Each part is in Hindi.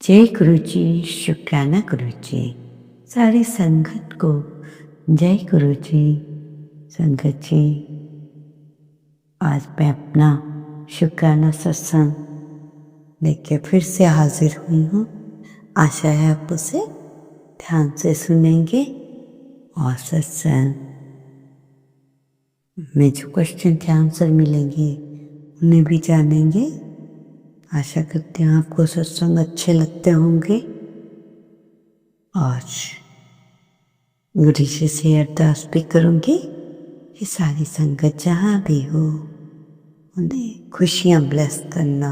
जय गुरु जी, शुक्राना गुरु जी। सारी संगत को जय गुरु जी। संगत जी, आज मैं अपना शुक्राना सत्संग लेके फिर से हाजिर हुई हूँ। आशा है आप उसे ध्यान से सुनेंगे और सत्संग में जो क्वेश्चन के आंसर मिलेंगे उन्हें भी जानेंगे। आशा करती हूँ आपको सत्संग अच्छे लगते होंगे। आज गुरु जी से अरदास भी करूंगी कि सारी संगत जहाँ भी हो उन्हें खुशियाँ ब्लेस करना,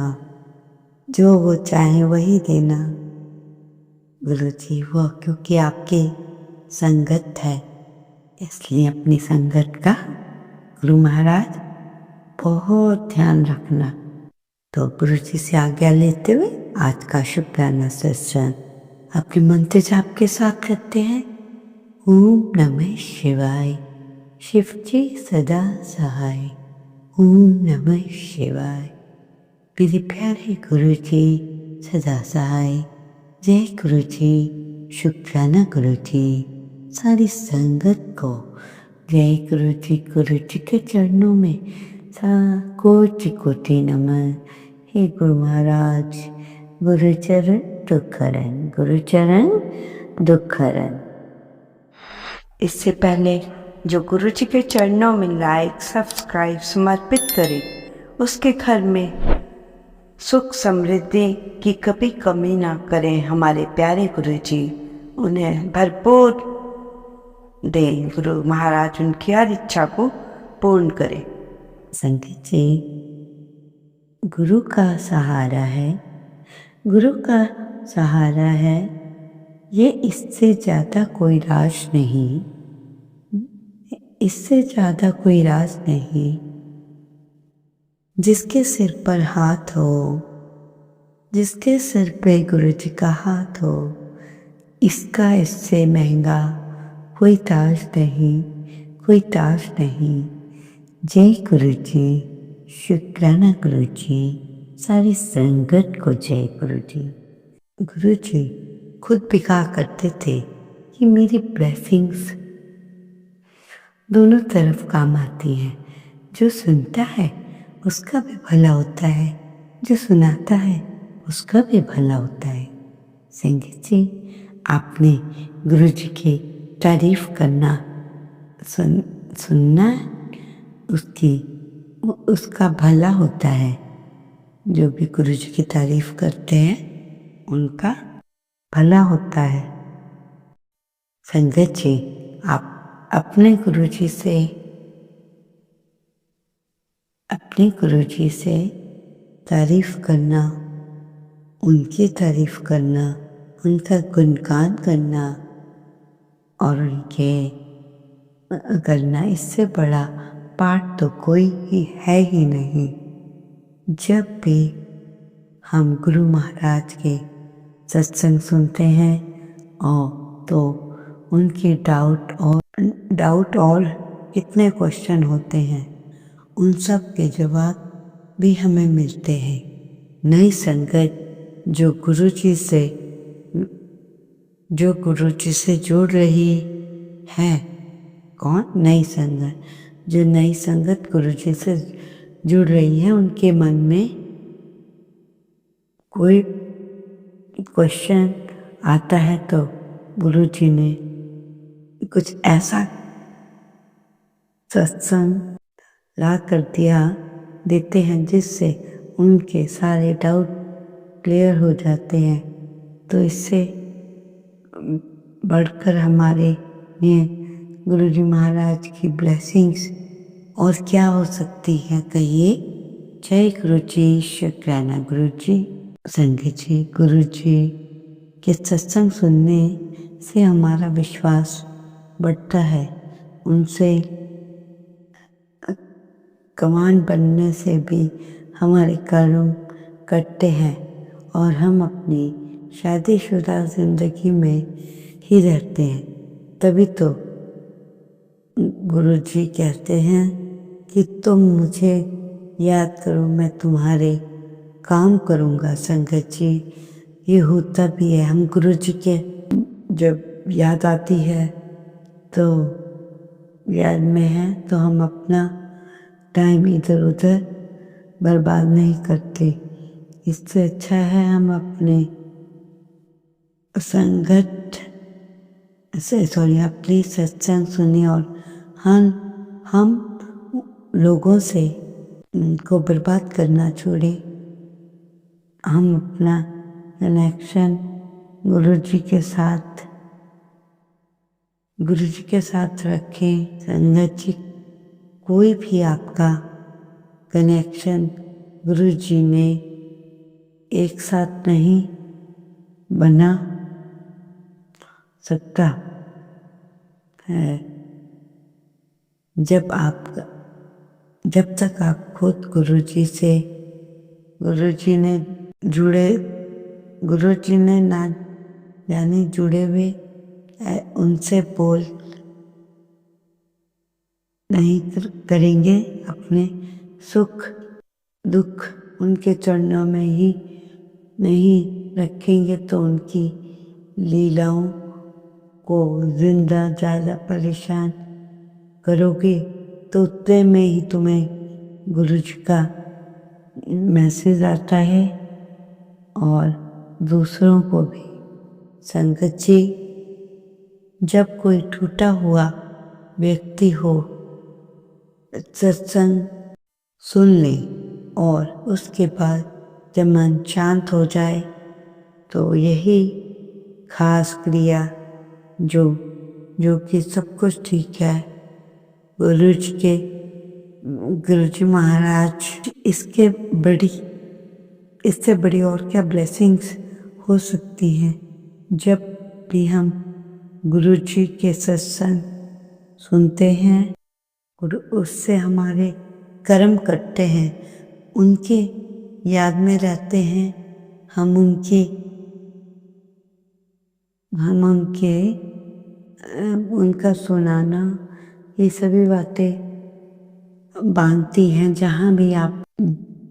जो वो चाहे वही देना। गुरु जी वो क्योंकि आपकी संगत है, इसलिए अपनी संगत का गुरु महाराज बहुत ध्यान रखना। तो गुरु जी से आज्ञा लेते हुए आज का शुक्राना सत्संग अपने मंत्र जाप के साथ करते हैं। ओम नमः शिवाय, शिव जी सदा सहाय। ओम नमः शिवाय, मेरे प्यारे गुरु जी सदा सहाय। जय गुरु जी, शुक्राना गुरु जी। सारी संगत को जय गुरु जी के चरणों में कोटि कोटि नमन। हे गुरु महाराज, गुरुचरण दुखहरण, गुरुचरण दुखहरण। इससे पहले जो गुरु जी के चरणों में लाइक सब्सक्राइब समर्पित करे, उसके घर में सुख समृद्धि की कभी कमी ना करें। हमारे प्यारे गुरु जी उन्हें भरपूर दें। गुरु महाराज उनकी हर इच्छा को पूर्ण करें। संगत जी, गुरु का सहारा है, गुरु का सहारा है, ये इससे ज़्यादा कोई राज नहीं, इससे ज़्यादा कोई राज नहीं। जिसके सिर पर हाथ हो, जिसके सिर पे गुरु जी का हाथ हो, इसका इससे महंगा कोई ताज नहीं, कोई ताज नहीं। जय गुरु जी, शुक्राना गुरु जी। सारी संगत को जय गुरु जी। गुरु जी खुद भी कहा करते थे कि मेरी ब्लेसिंग्स दोनों तरफ काम आती हैं। जो सुनता है उसका भी भला होता है, जो सुनाता है उसका भी भला होता है। संगत जी, आपने गुरु जी की तारीफ करना सुनना, उसका भला होता है। जो भी गुरु जी की तारीफ करते हैं उनका भला होता है। संगत जी, आप अपने गुरु जी से तारीफ करना, उनकी तारीफ करना, उनका गुणगान करना और उनके करना, इससे बड़ा पाठ तो कोई ही है ही नहीं। जब भी हम गुरु महाराज के सत्संग सुनते हैं और तो उनके डाउट और कितने क्वेश्चन होते हैं, उन सब के जवाब भी हमें मिलते हैं। नई संगत जो गुरु जी से जुड़ रही है, कौन? नई संगत। जो नई संगत गुरु जी से जुड़ रही है, उनके मन में कोई क्वेश्चन आता है तो गुरु जी ने कुछ ऐसा सत्संग ला कर देते हैं जिससे उनके सारे डाउट क्लियर हो जाते हैं। तो इससे बढ़कर हमारे लिए गुरु जी महाराज की ब्लेसिंग्स और क्या हो सकती है, कहिए। जय गुरु जी, शुक्राना गुरु जी। संगत जी, गुरु जी के सत्संग सुनने से हमारा विश्वास बढ़ता है। उनसे कमान बनने से भी हमारे कर्म कटते हैं और हम अपनी शादीशुदा जिंदगी में ही रहते हैं। तभी तो गुरु जी कहते हैं कि तुम मुझे याद करो, मैं तुम्हारे काम करूँगा। संगत जी, ये होता भी है। हम गुरु जी के जब याद आती है तो याद में है तो हम अपना टाइम इधर उधर बर्बाद नहीं करते। इससे अच्छा है हम अपने संगत से अपनी सत्संग सुनिए और हम लोगों से को बर्बाद करना छोड़े। हम अपना कनेक्शन गुरु जी के साथ रखें। संगत जी, कोई भी आपका कनेक्शन गुरु जी ने एक साथ नहीं बना सकता है जब तक आप खुद गुरु जी ने ना यानी जुड़े हुए उनसे बोल नहीं करेंगे। अपने सुख दुख उनके चरणों में ही नहीं रखेंगे तो उनकी लीलाओं को जिंदा ज़्यादा परेशान करोगे तो उतने में ही तुम्हें गुरु जी का मैसेज आता है और दूसरों को भी। संगत जी, जब कोई टूटा हुआ व्यक्ति हो सत्संग सुन ले और उसके बाद जब मन शांत हो जाए तो यही खास क्रिया जो कि सब कुछ ठीक है गुरु जी महाराज इससे बड़ी और क्या ब्लेसिंग्स हो सकती हैं। जब भी हम गुरु जी के सत्संग सुनते हैं और उससे हमारे कर्म कटते हैं, उनके याद में रहते हैं, हम उनका सुनाना ये सभी बातें बांधती हैं।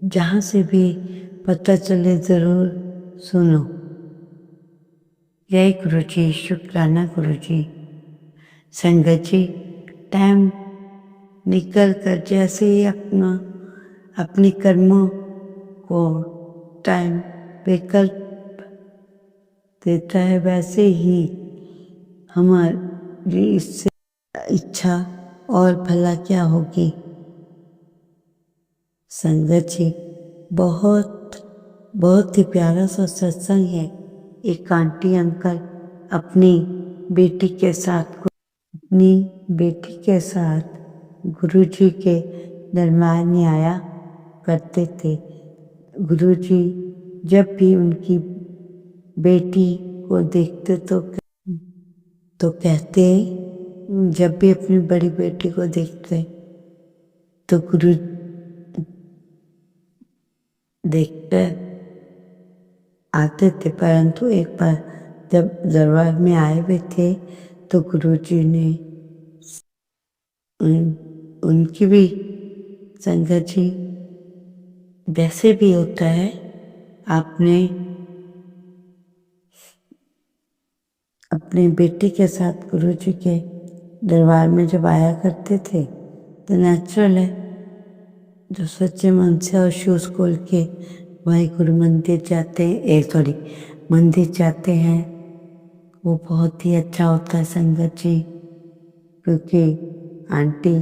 जहाँ से भी पता चले ज़रूर सुनो। जय गुरु जी, शुक्राना गुरु जी। संगत जी, टाइम निकल कर जैसे ही अपने कर्मों को टाइम विकल्प देता है वैसे ही हमारी इससे इच्छा और भला क्या होगी। संगत जी, बहुत ही प्यारा सा सत्संग है। एक आंटी अंकल अपनी बेटी के साथ गुरु जी के दरबार में आया करते थे। गुरु जी जब भी उनकी बेटी को देखते तो कहते, जब भी अपनी बड़ी बेटी को देखते तो गुरु देखकर आते थे। परंतु एक बार जब दरबार में आए हुए थे तो गुरु जी ने उनकी भी संगत जी वैसे भी होता है। आपने अपने बेटे के साथ गुरु जी के दरबार में जब आया करते थे तो नेचुरल है, जो सच्चे मन से और शूज खोल के वाहिगुरु मंदिर जाते हैं वो बहुत ही अच्छा होता है। संगत जी, क्योंकि आंटी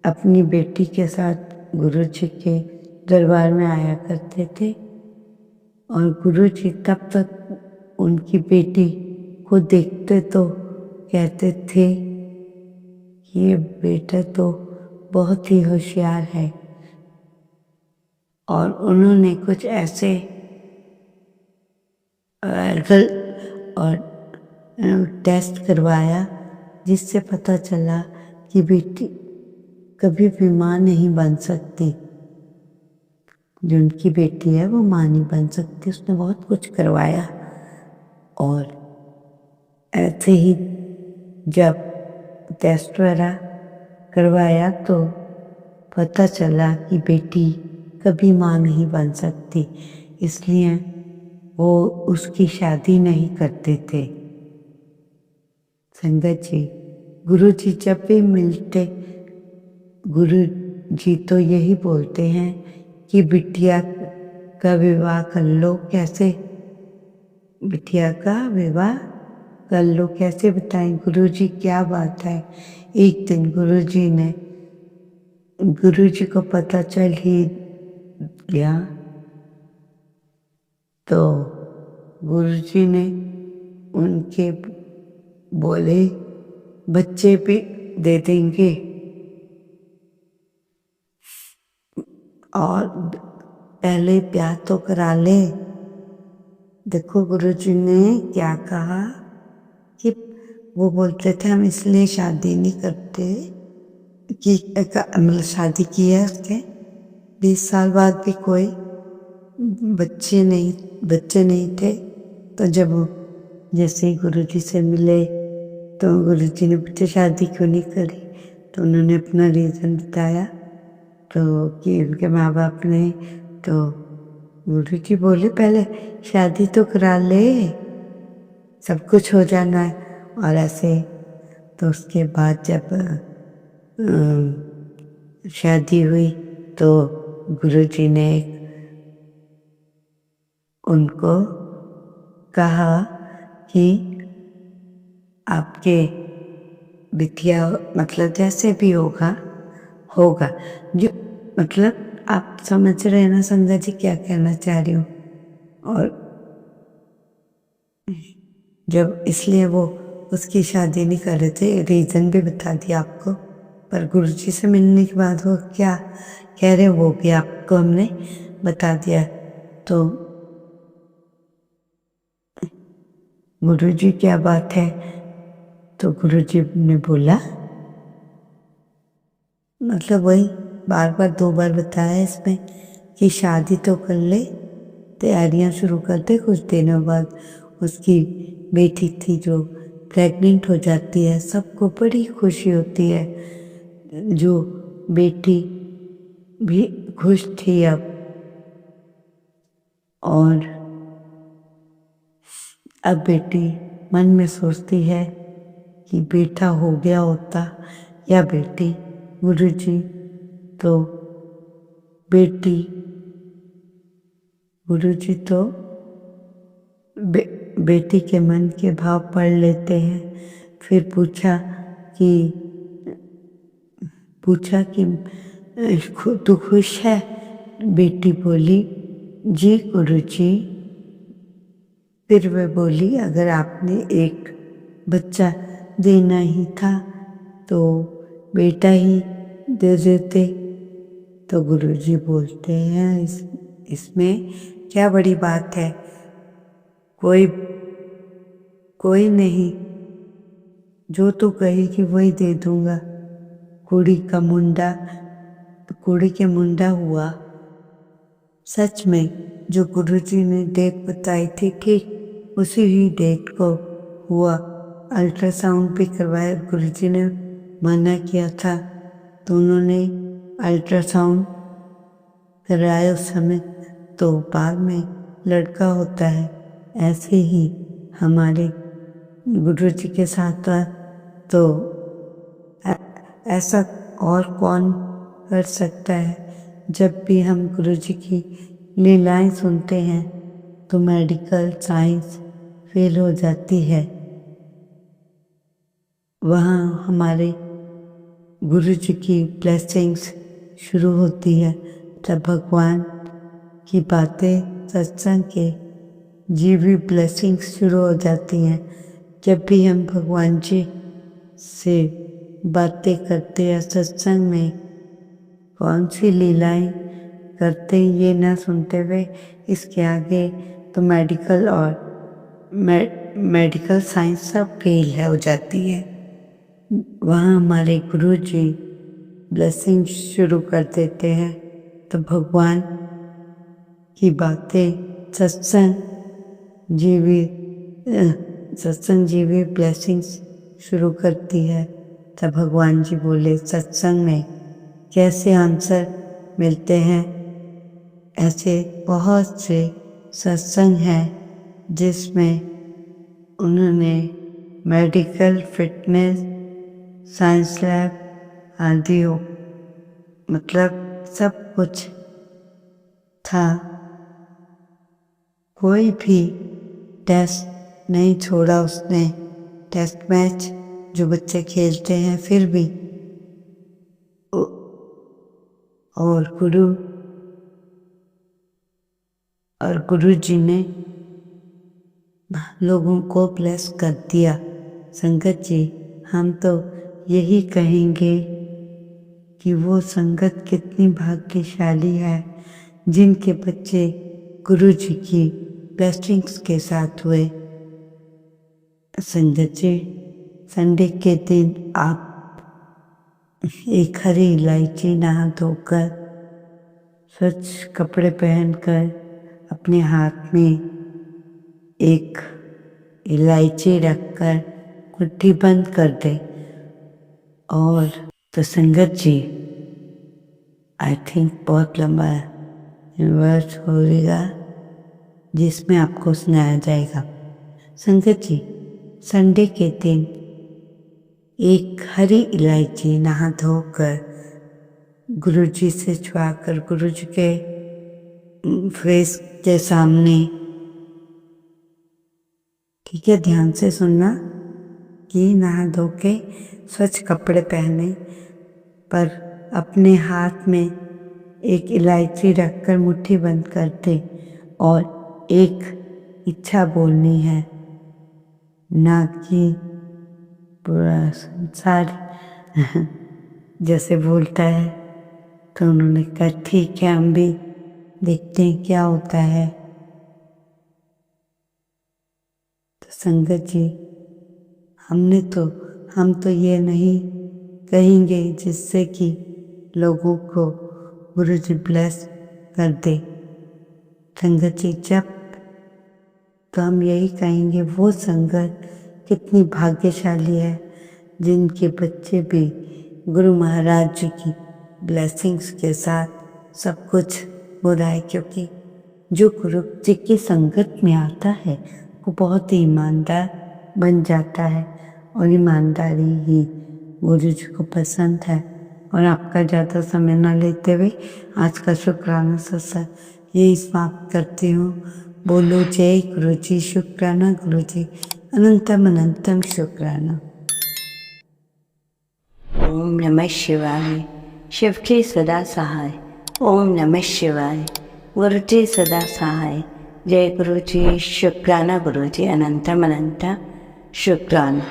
अपनी बेटी के साथ गुरु जी के दरबार में आया करते थे और गुरु जी तब तक उनकी बेटी को देखते तो कहते थे ये बेटा तो बहुत ही होशियार है। और उन्होंने कुछ ऐसे टेस्ट करवाया जिससे पता चला कि बेटी कभी भी माँ नहीं बन सकती। जो उनकी बेटी है वो माँ नहीं बन सकती। उसने बहुत कुछ करवाया और ऐसे ही जब टेस्ट वगैरह करवाया तो पता चला कि बेटी कभी माँ नहीं बन सकती। इसलिए वो उसकी शादी नहीं करते थे। संगत जी, गुरु जी जब भी मिलते, गुरु जी तो यही बोलते हैं कि बिटिया का विवाह कर लो। कैसे बिटिया का विवाह कर लो, कैसे बताएं गुरु जी, क्या बात है। एक दिन गुरु जी को पता चल ही गया, तो गुरु जी ने उनके बोले बच्चे भी दे देंगे और पहले ब्याह तो करा ले। देखो गुरु जी ने क्या कहा कि वो बोलते थे हम इसलिए शादी नहीं करते कि मतलब शादी की है उसके 20 साल बाद भी कोई बच्चे नहीं थे। तो जब जैसे ही गुरु जी से मिले तो गुरु जी ने पूछा शादी क्यों नहीं करी, तो उन्होंने अपना रीज़न बताया, तो कि उनके माँ बाप ने, तो गुरु जी बोले पहले शादी तो करा ले, सब कुछ हो जाना है। और ऐसे तो उसके बाद जब शादी हुई तो गुरु जी ने उनको कहा कि आपके बिटिया मतलब जैसे भी होगा जो, मतलब आप समझ रहे हैं ना संगत जी क्या कहना चाह रही हूँ। और जब इसलिए वो उसकी शादी नहीं कर रहे थे, रीज़न भी बता दिया आपको। पर गुरु जी से मिलने के बाद वो क्या कह रहे वो भी आपको हमने बता दिया। तो गुरु जी क्या बात है, तो गुरु जी ने बोला, मतलब वही बार बार 2 बार बताया इसमें कि शादी तो कर ले, तैयारियां शुरू कर दे। कुछ दिनों बाद उसकी बेटी थी जो प्रेग्नेंट हो जाती है, सबको बड़ी खुशी होती है। जो बेटी भी खुश थी अब बेटी मन में सोचती है कि बेटा हो गया होता या बेटी। गुरु जी तो गुरु जी तो बेटी के मन के भाव पढ़ लेते हैं। फिर पूछा कि तू खुश है? बेटी बोली जी गुरु जी। फिर वह बोली अगर आपने एक बच्चा देना ही था तो बेटा ही दे देते। तो गुरु जी बोलते हैं इसमें क्या बड़ी बात है, कोई नहीं, जो तू कहेगी वही दे दूंगा। कुड़ी के मुंडा हुआ। सच में जो गुरुजी ने डेट बताई थी ठीक उसी ही डेट को हुआ। अल्ट्रासाउंड भी करवाया, गुरुजी ने मना किया था तो उन्होंने अल्ट्रासाउंड कराया उस समय, तो बाद में लड़का होता है। ऐसे ही हमारे गुरुजी के साथ तो ऐसा और कौन कर सकता है। जब भी हम गुरुजी की लीलाएं सुनते हैं तो मेडिकल साइंस फेल हो जाती है। वहाँ हमारे गुरुजी की ब्लेसिंग्स शुरू होती है। तब भगवान की बातें सत्संग के जीवी ब्लेसिंग्स शुरू हो जाती हैं। जब भी हम भगवान जी से बातें करते हैं सत्संग में, कौन सी लीलाएं करते ये ना सुनते हुए इसके आगे तो मेडिकल साइंस सब फेल हो जाती है। वहाँ हमारे गुरु जी ब्लेसिंग शुरू कर देते हैं। तो भगवान की बातें सत्संग जीवी ब्लेसिंग्स शुरू करती है। तब भगवान जी बोले सत्संग में कैसे आंसर मिलते हैं। ऐसे बहुत से सत्संग हैं जिसमें उन्होंने मेडिकल, फिटनेस, साइंस लैब आदि मतलब सब कुछ था। कोई भी टेस्ट नहीं छोड़ा उसने। टेस्ट मैच जो बच्चे खेलते हैं फिर भी। और गुरु जी ने लोगों को ब्लेस कर दिया। संगत जी, हम तो यही कहेंगे कि वो संगत कितनी भाग्यशाली है जिनके बच्चे गुरु जी की ब्लेसिंग्स के साथ हुए। संगत जी, संडे के दिन आप एक हरी इलायची नहा धोकर, स्वच्छ कपड़े पहनकर, अपने हाथ में एक इलायची रखकर मुट्ठी बंद कर दे। और तो संगत जी, आई थिंक बहुत लंबा वर्ष होगा जिसमें आपको सुनाया जाएगा। संगत जी, संडे के दिन एक हरी इलायची नहा धोकर गुरु जी से छुआकर गुरु जी के फेस के सामने, ठीक है, ध्यान से सुनना, कि नहा धो के स्वच्छ कपड़े पहने पर अपने हाथ में एक इलायची रखकर मुट्ठी बंद कर दे और एक इच्छा बोलनी है, ना कि पूरा संसार जैसे बोलता है। तो उन्होंने कहा ठीक है, हम भी देखते हैं क्या होता है। तो संगत जी, हम तो ये नहीं कहेंगे जिससे कि लोगों को गुरु जी ब्लेस कर दे। संगत जी, जब तो हम यही कहेंगे वो संगत कितनी भाग्यशाली है जिनके बच्चे भी गुरु महाराज जी की ब्लेसिंग्स के साथ सब कुछ हो रहा है। क्योंकि जो गुरु जी की संगत में आता है वो बहुत ही ईमानदार बन जाता है और ईमानदारी ही गुरु जी को पसंद है। और आपका ज़्यादा समय न लेते हुए आज का शुक्राना सत्संग यही समाप्त करती हूँ। बोलो जय गुरु जी। शुक्राना गुरु जी, अनंतम अनंतम शुक्राना। ओम नमः शिवाय। शिव की सदा सहाय। ओम नमः शिवाय। गुरु जी सदा सहाय। जय गुरु जी। शुक्राना गुरु जी, अनंतम अनंत शुक्राना।